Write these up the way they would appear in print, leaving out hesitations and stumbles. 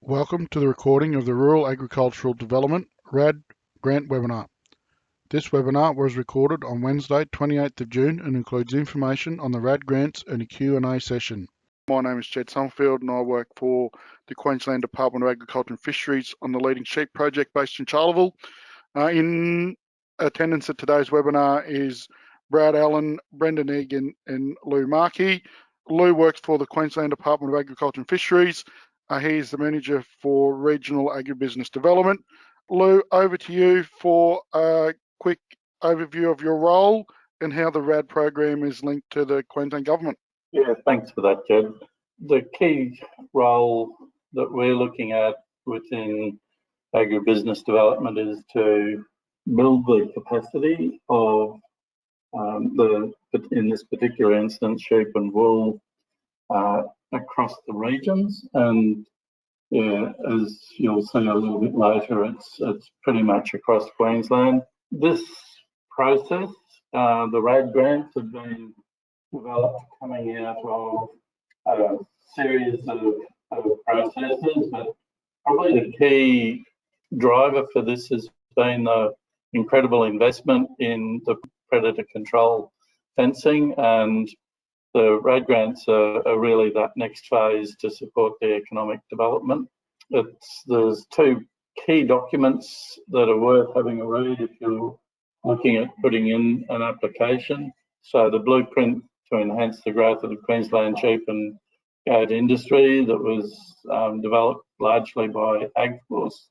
Welcome to the recording of the Rural Agricultural Development RAD grant webinar. This webinar was recorded on Wednesday, 28th of June and includes information on the RAD grants and a Q&A session. My name is Jed Summerfield and I work for the Queensland Department of Agriculture and Fisheries on the Leading Sheep project based in Charleville. In attendance at today's webinar is Brad Allen, Brendon, Egan and Lou Markey. Lou works for the Queensland Department of Agriculture and Fisheries. He is the Manager for Regional Agribusiness Development. Lou, over to you for a quick overview of your role and how the RAD program is linked to the Queensland Government. Yeah, thanks for that, Jed. The key role that we're looking at within agribusiness development is to build the capacity of in this particular instance, sheep and wool across the regions. And yeah, as you'll see a little bit later, it's pretty much across Queensland. This process, the RAD grants have been developed coming out of a series of processes, but probably the key driver for this has been the incredible investment in the predator control fencing, and the RAD grants are really that next phase to support the economic development. There's two key documents that are worth having a read if you're looking at putting in an application. So the blueprint to enhance the growth of the Queensland sheep and goat industry that was developed largely by AgForce,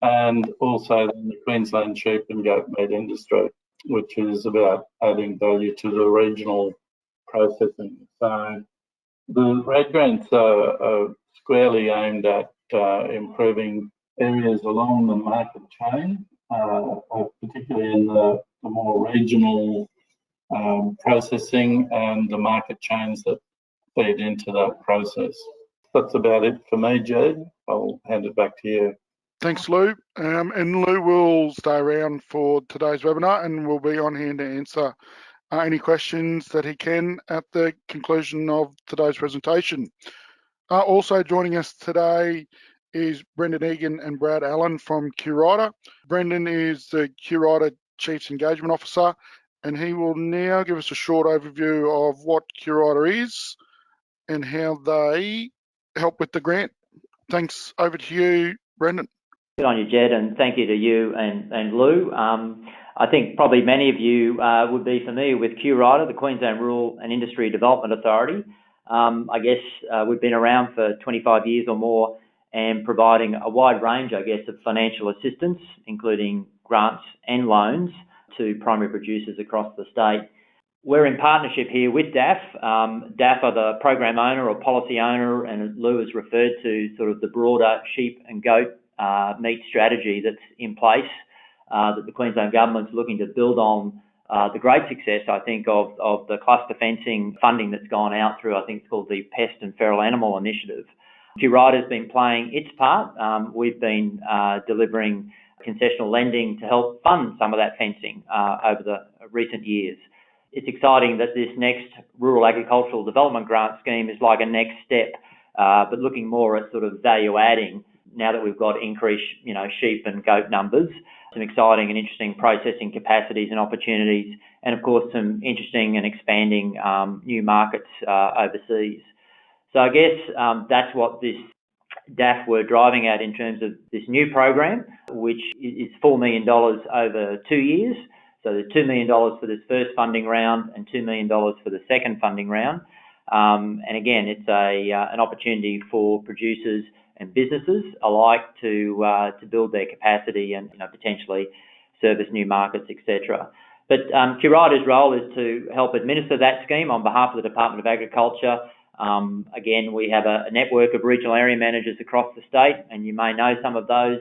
and also the Queensland sheep and goat meat industry, which is about adding value to the regional processing. So the RAD grants are squarely aimed at improving areas along the market chain, particularly in the more regional processing and the market chains that feed into that process. That's about it for me, Jed. I'll hand it back to you. Thanks, Lou. And Lou will stay around for today's webinar and will be on hand to answer any questions that he can at the conclusion of today's presentation. Also joining us today is Brendon Egan and Brad Allen from QRIDA. Brendon is the QRIDA Chief Engagement Officer, and he will now give us a short overview of what QRIDA is and how they help with the grant. Thanks. Over to you, Brendon. Good on you, Jed, and thank you to you and Lou. I think probably many of you would be familiar with QRIDA, the Queensland Rural and Industry Development Authority. I guess we've been around for 25 years or more and providing a wide range, I guess, of financial assistance, including grants and loans to primary producers across the state. We're in partnership here with DAF. DAF are the program owner or policy owner, and as Lou has referred to, sort of the broader sheep and goat meat strategy that's in place that the Queensland Government's looking to build on the great success, I think, of the cluster fencing funding that's gone out through, I think it's called the Pest and Feral Animal Initiative. QRIDA has been playing its part. We've been delivering concessional lending to help fund some of that fencing over the recent years. It's exciting that this next Rural Agricultural Development Grant Scheme is like a next step, but looking more at sort of value adding now that we've got increased, sheep and goat numbers, some exciting and interesting processing capacities and opportunities, and of course some interesting and expanding new markets overseas. So I guess that's what this DAF were driving at in terms of this new program, which is $4 million over 2 years. So there's $2 million for this first funding round and $2 million for the second funding round. And again, it's an opportunity for producers and businesses alike to build their capacity and potentially service new markets, etc. But QRIDA's role is to help administer that scheme on behalf of the Department of Agriculture. Again, we have a network of regional area managers across the state, and you may know some of those,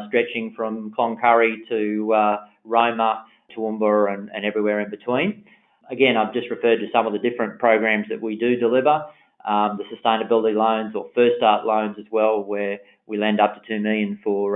stretching from Cloncurry to Roma, Toowoomba and everywhere in between. Again, I've just referred to some of the different programs that we do deliver. The sustainability loans or First Start loans as well, where we lend up to $2 million for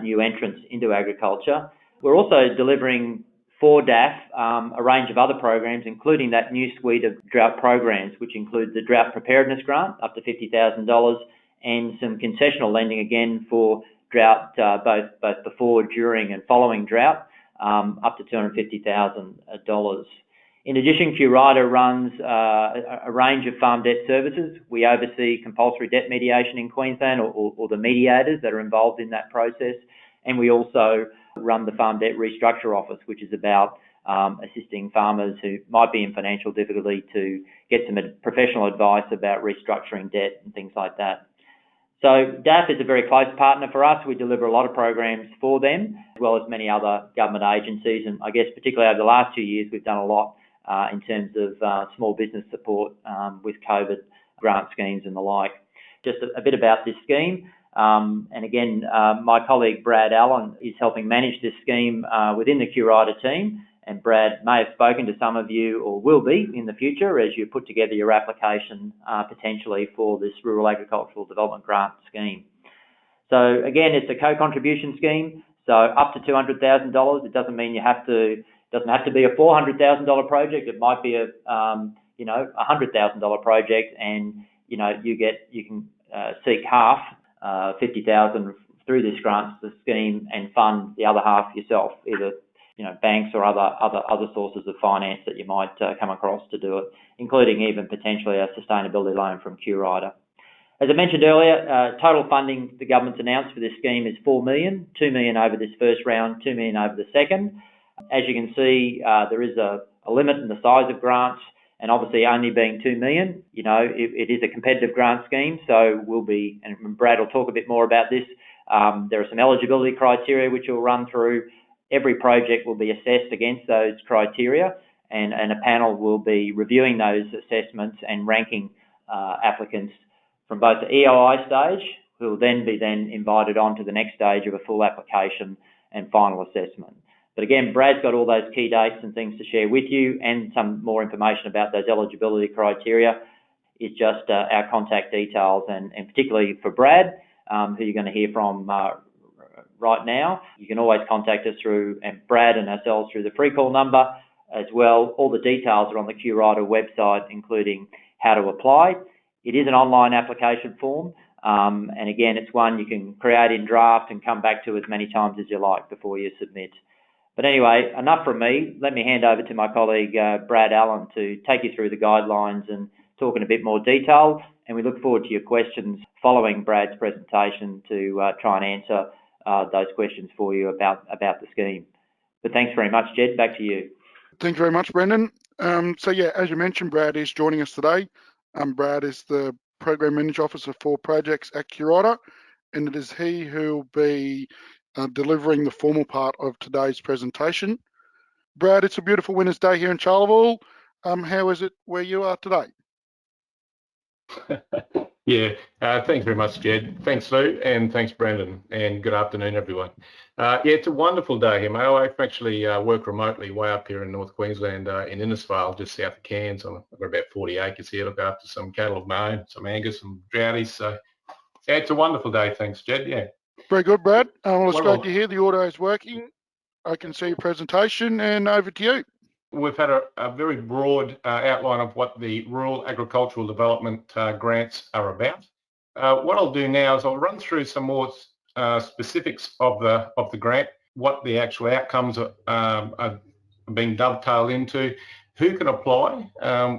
new entrants into agriculture. We're also delivering for DAF a range of other programs, including that new suite of drought programs, which include the Drought Preparedness Grant, up to $50,000, and some concessional lending again for drought, both before, during and following drought, up to $250,000. In addition, QRIDA runs a range of farm debt services. We oversee compulsory debt mediation in Queensland, or the mediators that are involved in that process, and we also run the Farm Debt Restructure Office, which is about assisting farmers who might be in financial difficulty to get some professional advice about restructuring debt and things like that. So DAF is a very close partner for us. We deliver a lot of programs for them, as well as many other government agencies. And I guess particularly over the last 2 years, we've done a lot in terms of small business support with COVID grant schemes and the like. Just a bit about this scheme. And again, my colleague Brad Allen is helping manage this scheme within the QRIDA team. And Brad may have spoken to some of you, or will be in the future, as you put together your application potentially for this Rural Agricultural Development Grant scheme. So again, it's a co-contribution scheme, so up to $200,000. It doesn't mean doesn't have to be a $400,000 project. It might be a $100,000 project, and you can seek half, $50,000 through this grant scheme, and fund the other half yourself, either banks or other sources of finance that you might come across to do it, including even potentially a sustainability loan from QRIDA. As I mentioned earlier, total funding the government's announced for this scheme is $4 million, $2 million over this first round, $2 million over the second. As you can see, there is a limit in the size of grants, and obviously only being $2 million, it is a competitive grant scheme, so and Brad will talk a bit more about this, there are some eligibility criteria which we'll run through. Every project will be assessed against those criteria, and a panel will be reviewing those assessments and ranking applicants from both the EOI stage, who will then be invited on to the next stage of a full application and final assessment. But again, Brad's got all those key dates and things to share with you, and some more information about those eligibility criteria. Is just our contact details, and particularly for Brad, who you're going to hear from right now. You can always contact us through, and Brad and ourselves, through the free call number as well. All the details are on the QRIDA website, including how to apply. It is an online application form, and again, it's one you can create in draft and come back to as many times as you like before you submit. But anyway, enough from me. Let me hand over to my colleague Brad Allen to take you through the guidelines and talk in a bit more detail, and we look forward to your questions following Brad's presentation to try and answer those questions for you about the scheme. But thanks very much, Jed. Back to you. Thank you very much, Brendon. So yeah, as you mentioned, Brad is joining us today. Brad is the Program Manager Officer for Projects at QRIDA, and it is he who will be delivering the formal part of today's presentation. Brad, it's a beautiful winter's day here in Charleville. How is it where you are today? Yeah, thanks very much, Jed. Thanks, Lou, and thanks, Brendon, and good afternoon, everyone. Yeah, it's a wonderful day here, mate. I actually work remotely way up here in North Queensland in Innisfail, just south of Cairns. I've got about 40 acres here, look after some cattle of my own, some Angus, some Droughties. So yeah, it's a wonderful day, thanks, Jed, yeah. Very good, Brad. Well, it's great to hear the audio is working. I can see your presentation, and over to you. We've had a very broad outline of what the Rural Agricultural Development grants are about. What I'll do now is I'll run through some more specifics of the grant, what the actual outcomes are being dovetailed into, who can apply,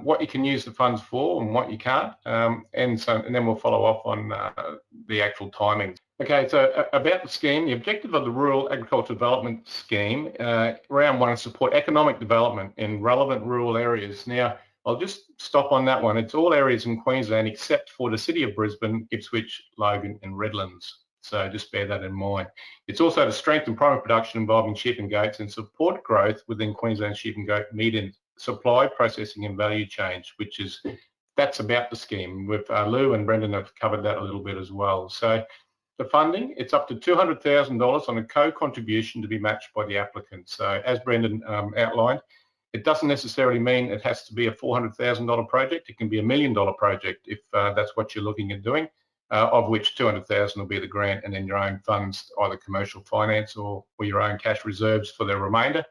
what you can use the funds for and what you can't, and then we'll follow up on the actual timings. Okay, so about the scheme, the objective of the Rural Agricultural Development Scheme, round one, is support economic development in relevant rural areas. Now, I'll just stop on that one. It's all areas in Queensland except for the City of Brisbane, Ipswich, Logan and Redlands. So just bear that in mind. It's also to strengthen primary production involving sheep and goats and support growth within Queensland sheep and goat meat and supply, processing and value chains, that's about the scheme. With Lou and Brendon have covered that a little bit as well. So the funding, it's up to $200,000 on a co-contribution to be matched by the applicant. So as Brendon outlined, it doesn't necessarily mean it has to be a $400,000 project. It can be $1 million project if that's what you're looking at doing, of which $200,000 will be the grant, and then your own funds, either commercial finance or your own cash reserves for the remainder.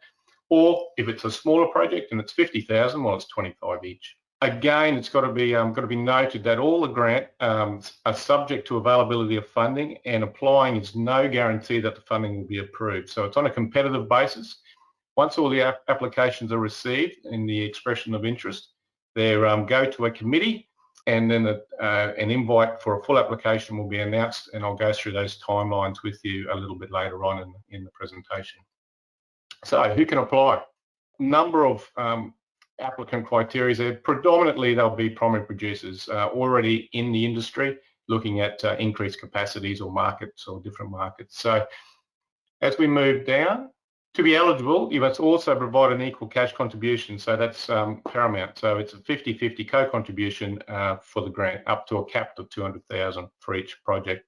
Or if it's a smaller project and it's $50,000, well, it's $25,000 each. Again, it's got to be noted that all the grant are subject to availability of funding, and applying is no guarantee that the funding will be approved. So it's on a competitive basis. Once all the applications are received in the expression of interest, they go to a committee, and then an invite for a full application will be announced, and I'll go through those timelines with you a little bit later on in the presentation. So who can apply? Number of applicant criteria. Predominantly they'll be primary producers already in the industry, looking at increased capacities or markets or different markets. So as we move down, to be eligible, you must also provide an equal cash contribution. So that's paramount. So it's a 50-50 co-contribution for the grant, up to a cap of 200,000 for each project.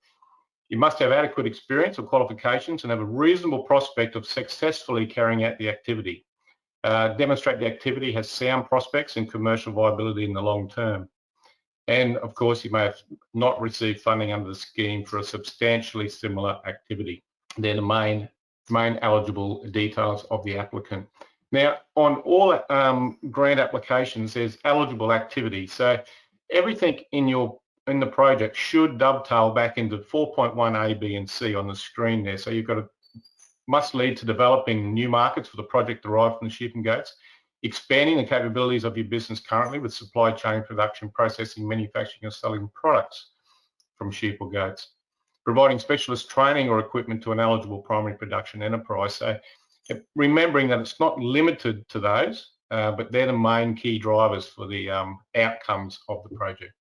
You must have adequate experience or qualifications and have a reasonable prospect of successfully carrying out the activity. Demonstrate the activity has sound prospects and commercial viability in the long term. And of course, you may have not received funding under the scheme for a substantially similar activity. They're the main eligible details of the applicant. Now, on all grant applications, there's eligible activity. So everything in the project should dovetail back into 4.1 A, B, and C on the screen there. So you've got must lead to developing new markets for the project derived from the sheep and goats, expanding the capabilities of your business currently with supply chain, production, processing, manufacturing, and selling products from sheep or goats, providing specialist training or equipment to an eligible primary production enterprise. So remembering that it's not limited to those, but they're the main key drivers for the outcomes of the project.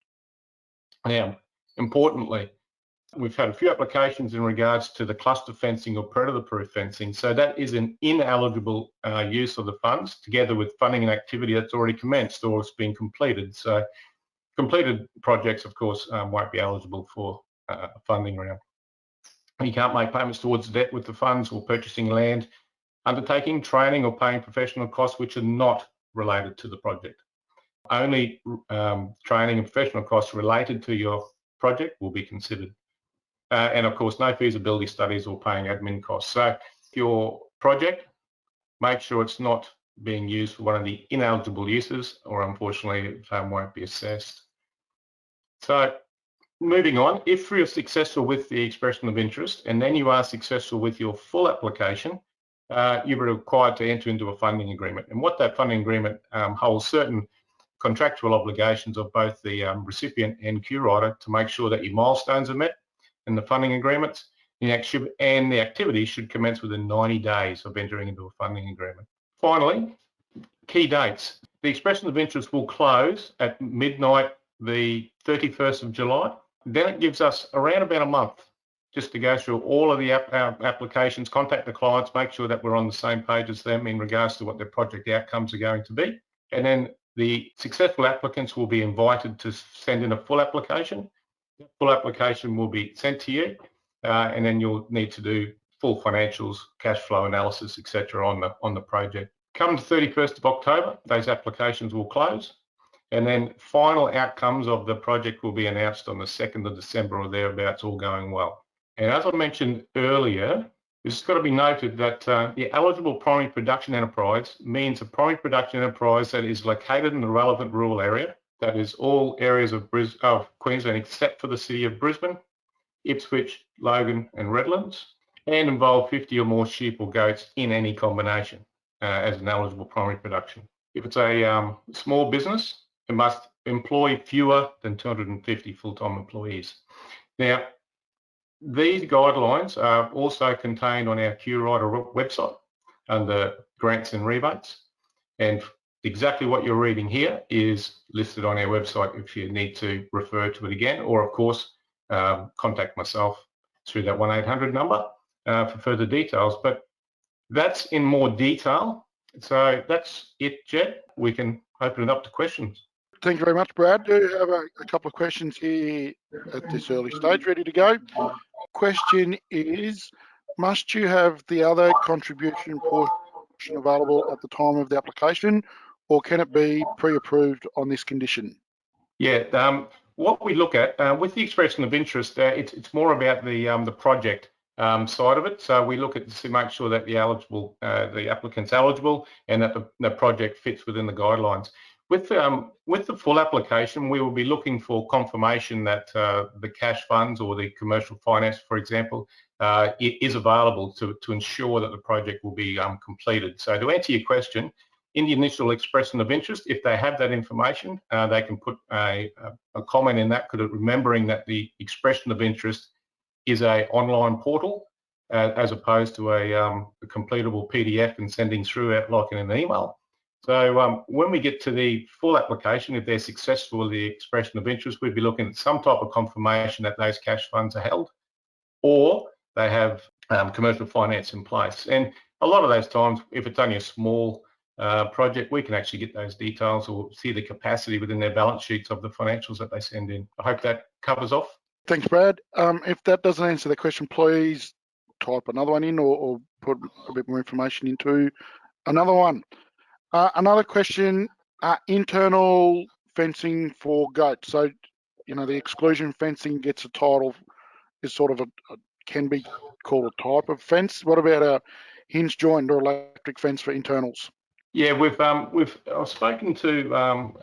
Now, importantly, we've had a few applications in regards to the cluster fencing or predator-proof fencing. So that is an ineligible use of the funds, together with funding an activity that's already commenced or has been completed. So completed projects, of course, won't be eligible for a funding round. You can't make payments towards debt with the funds or purchasing land, undertaking, training, or paying professional costs which are not related to the project. Only training and professional costs related to your project will be considered. And of course, no feasibility studies or paying admin costs. So your project, make sure it's not being used for one of the ineligible uses, or unfortunately it won't be assessed. So moving on, if you're successful with the expression of interest and then you are successful with your full application, you're required to enter into a funding agreement. And what that funding agreement holds certain contractual obligations of both the recipient and QRIDA to make sure that your milestones are met in the funding agreements, and the activity should commence within 90 days of entering into a funding agreement. Finally, key dates. The expression of interest will close at midnight the 31st of July. Then it gives us around about a month just to go through all of the applications, contact the clients, make sure that we're on the same page as them in regards to what their project outcomes are going to be. And then the successful applicants will be invited to send in a full application. The full application will be sent to you, and then you'll need to do full financials, cash flow analysis, etc. on the project. Come the 31st of October, those applications will close, and then final outcomes of the project will be announced on the 2nd of December or thereabouts, all going well. And as I mentioned earlier, it's got to be noted that the eligible primary production enterprise means a primary production enterprise that is located in the relevant rural area. That is all areas of Queensland except for the city of Brisbane, Ipswich, Logan and Redlands, and involve 50 or more sheep or goats in any combination as an eligible primary production. If it's a small business, it must employ fewer than 250 full-time employees. Now, these guidelines are also contained on our QRIDE website under grants and rebates, and exactly what you're reading here is listed on our website if you need to refer to it again, or of course contact myself through that 1-800 number for further details. But that's in more detail. So that's it, Jed. We can open it up to questions. Thank you very much, Brad. I do have a couple of questions here at this early stage ready to go. Question is, must you have the other contribution portion available at the time of the application, or can it be pre-approved on this condition? Yeah, what we look at with the expression of interest, it's more about the project side of it. So we look at to make sure that the applicant's eligible and that the project fits within the guidelines. With the full application, we will be looking for confirmation that the cash funds or the commercial finance, for example, is available to ensure that the project will be completed. So to answer your question, in the initial expression of interest, if they have that information, they can put a comment in that, remembering that the expression of interest is a online portal as opposed to a completable PDF and sending through it like in an email. So when we get to the full application, if they're successful with the expression of interest, we'd be looking at some type of confirmation that those cash funds are held, or they have commercial finance in place. And a lot of those times, if it's only a small project, we can actually get those details or see the capacity within their balance sheets of the financials that they send in. I hope that covers off. Thanks, Brad. If that doesn't answer the question, please type another one in or put a bit more information into another one. Another question, internal fencing for goats. So, the exclusion fencing gets a title, is sort of can be called a type of fence. What about a hinge joint or electric fence for internals? Yeah, I've spoken to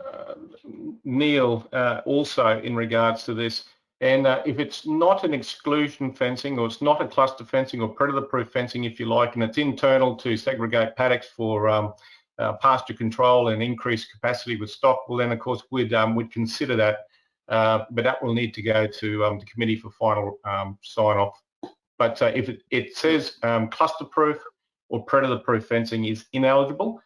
Neil also in regards to this. And if it's not an exclusion fencing, or it's not a cluster fencing or predator-proof fencing, if you like, and it's internal to segregate paddocks for pasture control and increased capacity with stock, well then of course we'd consider that, but that will need to go to the committee for final sign-off. But if it says cluster-proof or predator-proof fencing is ineligible,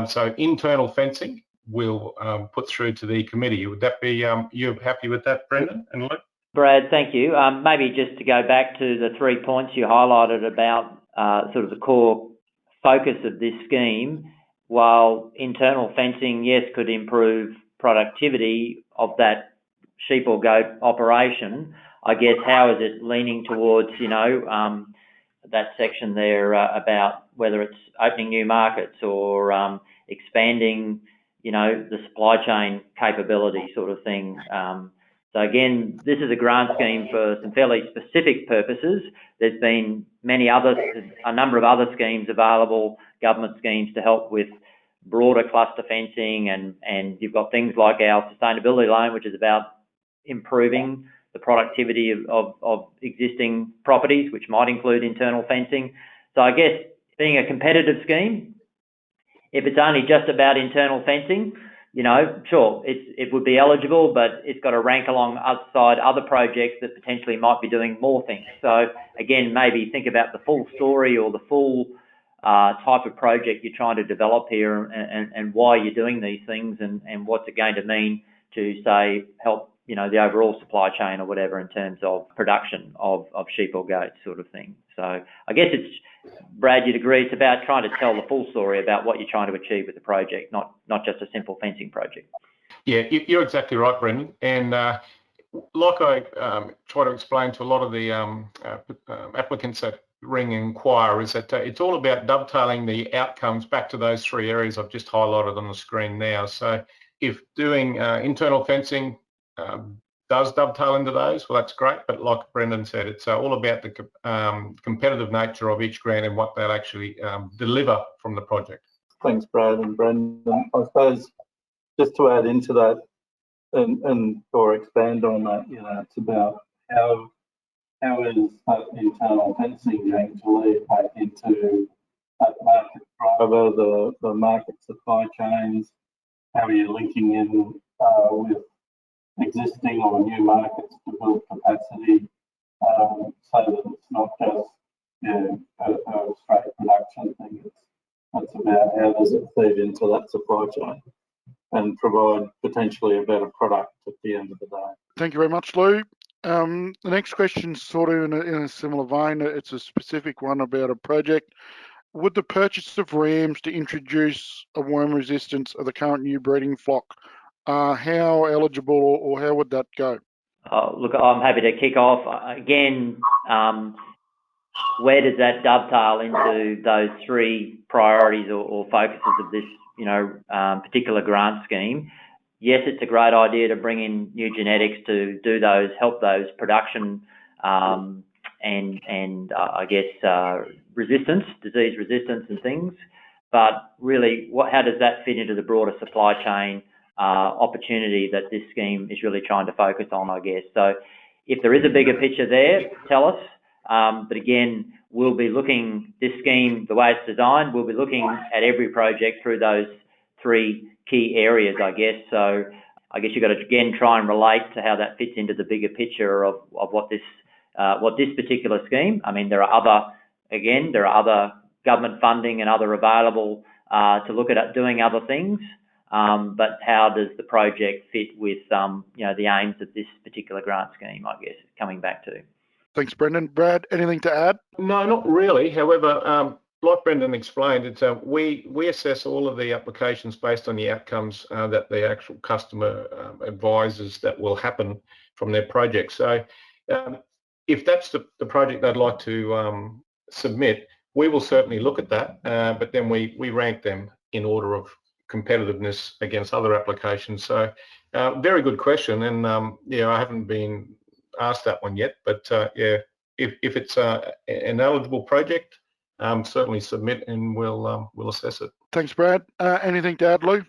so internal fencing we'll put through to the committee. Would that be, you're happy with that, Brendon and Luke? Brad, thank you. Maybe just to go back to the 3 points you highlighted about sort of the core focus of this scheme. While internal fencing, yes, could improve productivity of that sheep or goat operation, I guess how is it leaning towards, that section there about whether it's opening new markets or expanding, the supply chain capability sort of thing. So again, this is a grant scheme for some fairly specific purposes. There's been a number of other schemes available, government schemes to help with broader cluster fencing, and you've got things like our sustainability loan, which is about improving the productivity of existing properties, which might include internal fencing. So I guess being a competitive scheme, if it's only just about internal fencing, sure, it would be eligible, but it's got to rank alongside other projects that potentially might be doing more things. So again, maybe think about the full story or the full type of project you're trying to develop here and why you're doing these things and what's it going to mean to, say, help, the overall supply chain or whatever in terms of production of sheep or goats sort of thing. So I guess it's, Brad, you'd agree it's about trying to tell the full story about what you're trying to achieve with the project, not just a simple fencing project. Yeah, you're exactly right, Brendon. And like I try to explain to a lot of the applicants that ring and inquire, is that it's all about dovetailing the outcomes back to those 3 areas I've just highlighted on the screen now. So if doing internal fencing does dovetail into those, well, that's great. But like Brendon said, it's all about the competitive nature of each grant and what they'll actually deliver from the project. Thanks, Brad and Brendon. I suppose just to add into that and or expand on that, it's about how is that internal fencing going to lead back into that market driver, the market supply chains? How are you linking in with existing or new markets to build capacity, so that it's not just a straight production thing. It's about how does it feed into that supply chain and provide potentially a better product at the end of the day. Thank you very much, Lou. The next question is sort of in a similar vein. It's a specific one about a project. Would the purchase of rams to introduce a worm resistance of the current new breeding flock, how eligible or how would that go? Look, I'm happy to kick off. Again, where does that dovetail into those 3 priorities or focuses of this, particular grant scheme? Yes, it's a great idea to bring in new genetics to do those, help those production and I guess disease resistance and things. But really, how does that fit into the broader supply chain opportunity that this scheme is really trying to focus on, I guess. So if there is a bigger picture there, tell us. But again, we'll be looking, this scheme, the way it's designed, we'll be looking at every project through those three key areas, I guess. So I guess you've got to, again, try and relate to how that fits into the bigger picture of what this particular scheme. I mean, there are other government funding and other available to look at doing other things. But how does the project fit with, the aims of this particular grant scheme, I guess, coming back to. Thanks, Brendon. Brad, anything to add? No, not really. However, like Brendon explained, it's we assess all of the applications based on the outcomes that the actual customer advises that will happen from their project. So if that's the project they'd like to submit, we will certainly look at that, but then we rank them in order of competitiveness against other applications. So very good question, and I haven't been asked that one yet, but if it's an eligible project, certainly submit and we'll assess it. Thanks, Brad. Anything to add, Lou?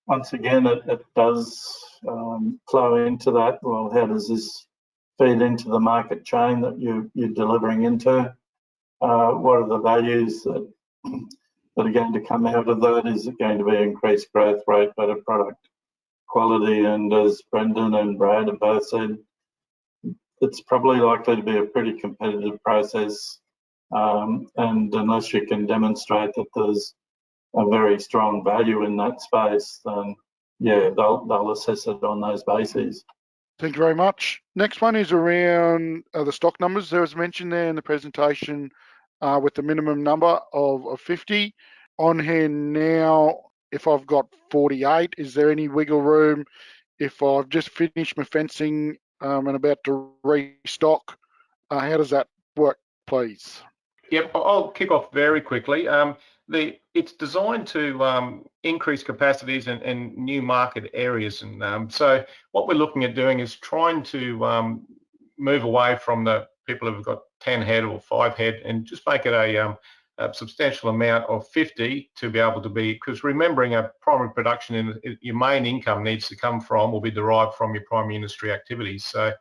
Once again, it does flow into that. Well, how does this feed into the market chain that you're delivering into? What are the values that are going to come out of that? Is it going to be increased growth rate, better product quality? And as Brendon and Brad have both said, it's probably likely to be a pretty competitive process. And unless you can demonstrate that there's a very strong value in that space, then they'll assess it on those bases. Thank you very much. Next one is around the stock numbers. There was mentioned there in the presentation with the minimum number of 50. On hand now, if I've got 48, is there any wiggle room if I've just finished my fencing and about to restock? How does that work, please? Yep, I'll kick off very quickly. It's designed to increase capacities in new market areas, and so what we're looking at doing is trying to move away from the people who've got 10 head or 5 head and just make it a substantial amount of 50 to be able to be, because remembering a primary production in your main income needs to come from or be derived from your primary industry activities. So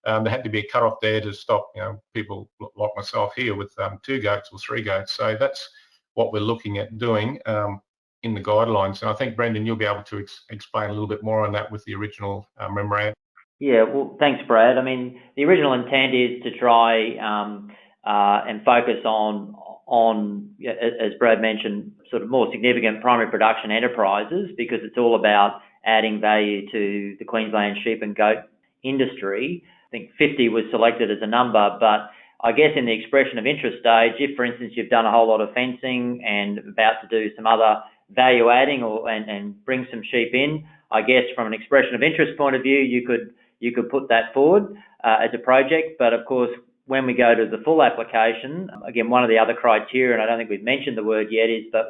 there had to be a cut-off there to stop people like myself here with 2 goats or 3 goats. So that's what we're looking at doing in the guidelines. And I think, Brendon, you'll be able to explain a little bit more on that with the original memorandum. Yeah, well, thanks, Brad. I mean, the original intent is to try and focus on, as Brad mentioned, sort of more significant primary production enterprises, because it's all about adding value to the Queensland sheep and goat industry. I think 50 was selected as a number, but I guess in the expression of interest stage, if, for instance, you've done a whole lot of fencing and about to do some other value adding and bring some sheep in, I guess from an expression of interest point of view, you could put that forward as a project. But of course, when we go to the full application, again, one of the other criteria, and I don't think we've mentioned the word yet, is that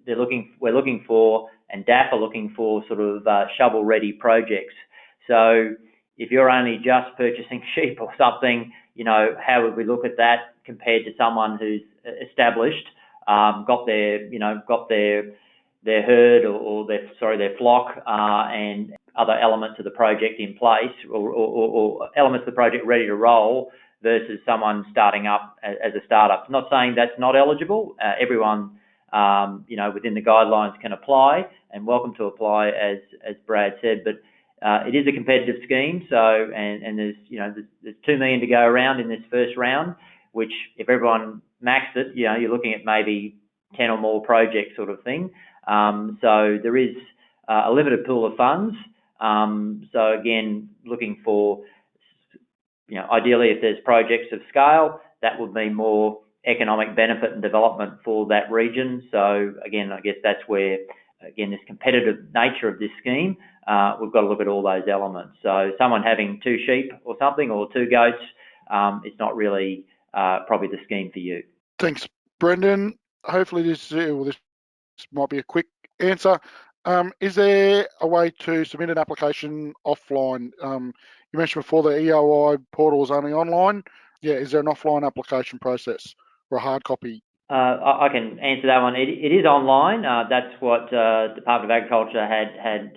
we're looking for, and DAF are looking for, sort of shovel-ready projects. So if you're only just purchasing sheep or something, how would we look at that compared to someone who's established, got their herd or their flock and other elements of the project in place, or elements of the project ready to roll, versus someone starting up as a startup. Not saying that's not eligible. Everyone, within the guidelines can apply and welcome to apply, as Brad said. But it is a competitive scheme. So, and there's 2 million to go around in this first round, which if everyone maxed it, you're looking at maybe 10 or more projects, sort of thing. So there is a limited pool of funds. So again, looking for, ideally, if there's projects of scale, that would mean more economic benefit and development for that region. So again, I guess that's where, again, this competitive nature of this scheme, we've got to look at all those elements. So someone having 2 sheep or something, or 2 goats, it's not really probably the scheme for you. Thanks, Brendon. Hopefully this might be a quick answer. Is there a way to submit an application offline? You mentioned before the EOI portal is only online. Yeah, is there an offline application process or a hard copy? I can answer that one. It is online. That's what Department of Agriculture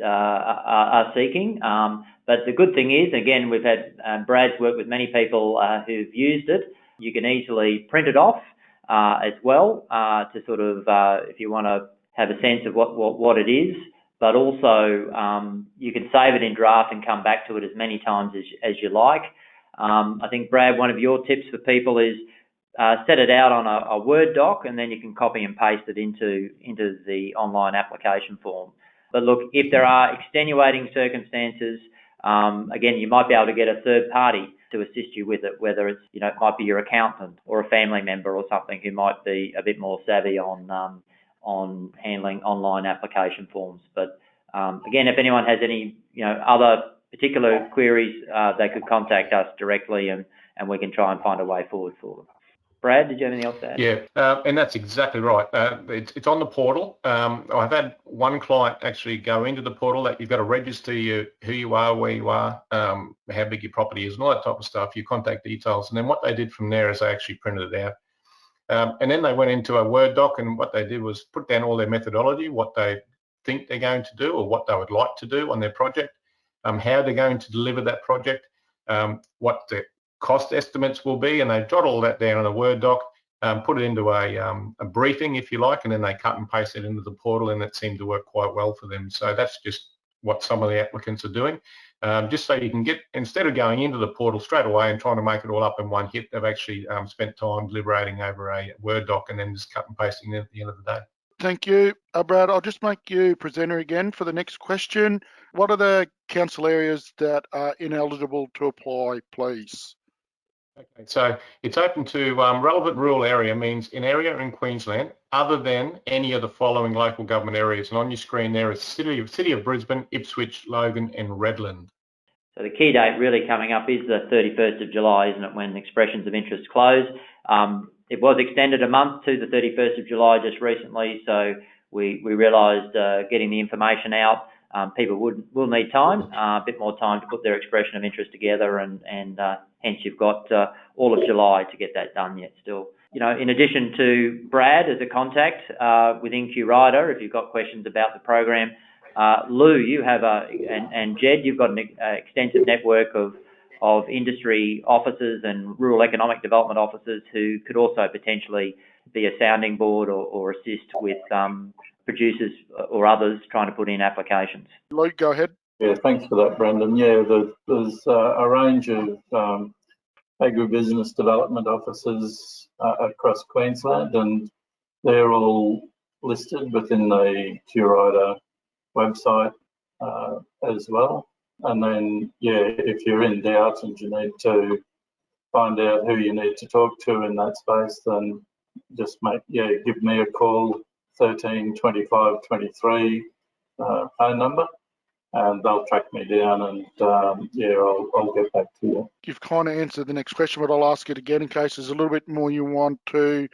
are seeking. But the good thing is, again, we've had Brad's worked with many people who've used it. You can easily print it off as well to sort of, if you want to have a sense of what it is. But also, you can save it in draft and come back to it as many times as you like. I think, Brad, one of your tips for people is set it out on a Word doc, and then you can copy and paste it into the online application form. But look, if there are extenuating circumstances, again, you might be able to get a third party to assist you with it, whether it's, it might be your accountant or a family member or something who might be a bit more savvy on handling online application forms. But again, if anyone has any, other particular queries, they could contact us directly, and we can try and find a way forward for them. Brad, did you have anything else to add? Yeah, and that's exactly right. It's on the portal. I've had one client actually go into the portal that you've got to register who you are, where you are, how big your property is, and all that type of stuff, your contact details. And then what they did from there is they actually printed it out. And then they went into a Word doc, and what they did was put down all their methodology, what they think they're going to do or what they would like to do on their project, how they're going to deliver that project, what the cost estimates will be, and they jot all that down in a Word doc, put it into a briefing, if you like, and then they cut and paste it into the portal, and it seemed to work quite well for them. So that's just what some of the applicants are doing. Just so you can get, instead of going into the portal straight away and trying to make it all up in one hit, they've actually spent time deliberating over a Word doc and then just cut and pasting it at the end of the day. Thank you, Brad. I'll just make you presenter again for the next question. What are the council areas that are ineligible to apply, please? Okay, so it's open to relevant rural area means an area in Queensland other than any of the following local government areas. And on your screen there is City of Brisbane, Ipswich, Logan and Redland. So the key date really coming up is the 31st of July, isn't it, when expressions of interest close. It was extended a month to the 31st of July just recently, so we realised getting the information out, people will need time, a bit more time to put their expression of interest together, and hence you've got all of July to get that done yet still. In addition to Brad as a contact within QRIDA, if you've got questions about the program, Lou, you have and Jed, you've got an extensive network of industry officers and rural economic development officers who could also potentially be a sounding board or assist with producers or others trying to put in applications. Luke, go ahead. Yeah, thanks for that, Brendon. Yeah, there's a range of agribusiness development officers across Queensland, and they're all listed within the QRIDA website as well. And then, yeah, if you're in doubt and you need to find out who you need to talk to in that space, then just give me a call, 13 25 23 phone number, and they'll track me down, and I'll get back to you. You've kind of answered the next question, but I'll ask it again in case there's a little bit more you want to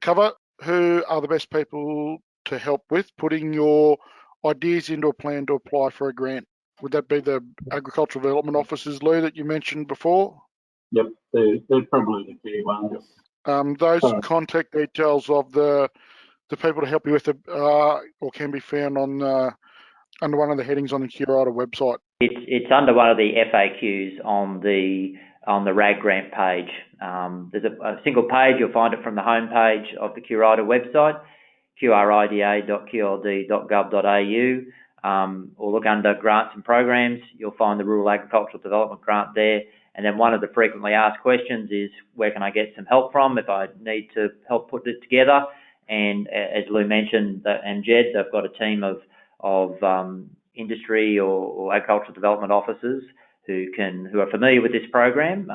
cover. Who are the best people to help with putting your ideas into a plan to apply for a grant? Would that be the agricultural development officers, Lou, that you mentioned before? Yep, they're probably the key ones. Those contact details of the people to help you with it or can be found on under one of the headings on the QRIDA website. It's under one of the FAQs on the RAD grant page. There's a single page. You'll find it from the home page of the QRIDA website, qrida.qld.gov.au. Or look under grants and programs. You'll find the Rural Agricultural Development Grant there. And then one of the frequently asked questions is, where can I get some help from if I need to help put it together? And as Lou mentioned, and Jed, they've got a team of industry or agricultural development officers who are familiar with this program.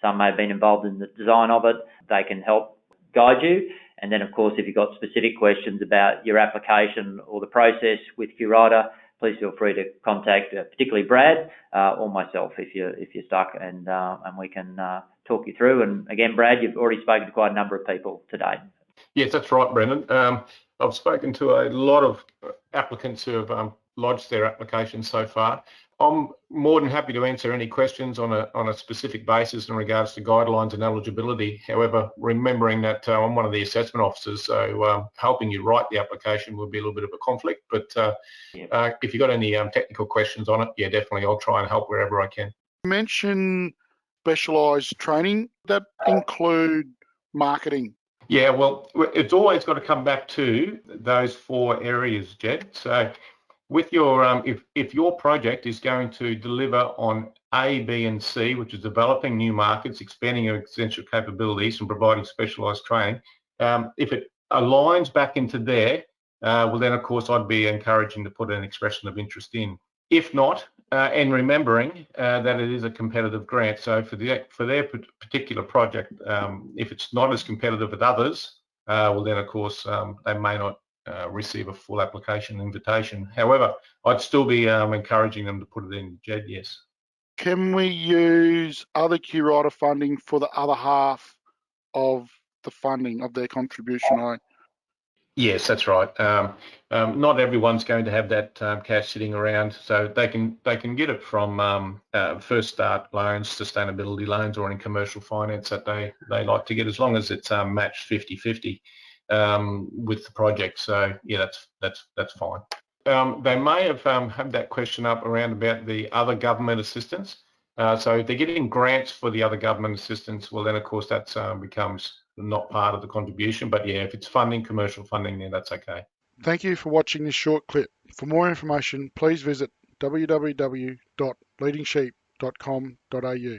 Some may have been involved in the design of it. They can help guide you. And then, of course, if you've got specific questions about your application or the process with QRIDA, please feel free to contact particularly Brad or myself if you're stuck, and we can talk you through. And again, Brad, you've already spoken to quite a number of people today. Yes, that's right, Brendon. I've spoken to a lot of applicants who have lodged their applications so far. I'm more than happy to answer any questions on a specific basis in regards to guidelines and eligibility. However, remembering that I'm one of the assessment officers, so helping you write the application will be a little bit of a conflict. But if you've got any technical questions on it, yeah, definitely I'll try and help wherever I can. You mentioned specialised training. Does that include marketing? Yeah, well, it's always got to come back to those 4 areas, Jed. So with your, if your project is going to deliver on A, B, and C, which is developing new markets, expanding your essential capabilities, and providing specialised training, if it aligns back into there, well, then of course I'd be encouraging to put an expression of interest in. If not, and remembering that it is a competitive grant, so for their particular project, if it's not as competitive as others, well, then of course they may not receive a full application invitation. However, I'd still be encouraging them to put it in, Jed, yes. Can we use other QRIDA funding for the other half of the funding of their contribution? Yes, that's right. Not everyone's going to have that cash sitting around, so they can get it from first start loans, sustainability loans, or in commercial finance that they like to get, as long as it's matched 50-50 with the project. So yeah, that's fine. They may have had that question up around about the other government assistance. So if they're getting grants for the other government assistance, well then of course that becomes not part of the contribution. But yeah, if it's funding, commercial funding, then that's okay. Thank you for watching this short clip. For more information, please visit www.leadingsheep.com.au.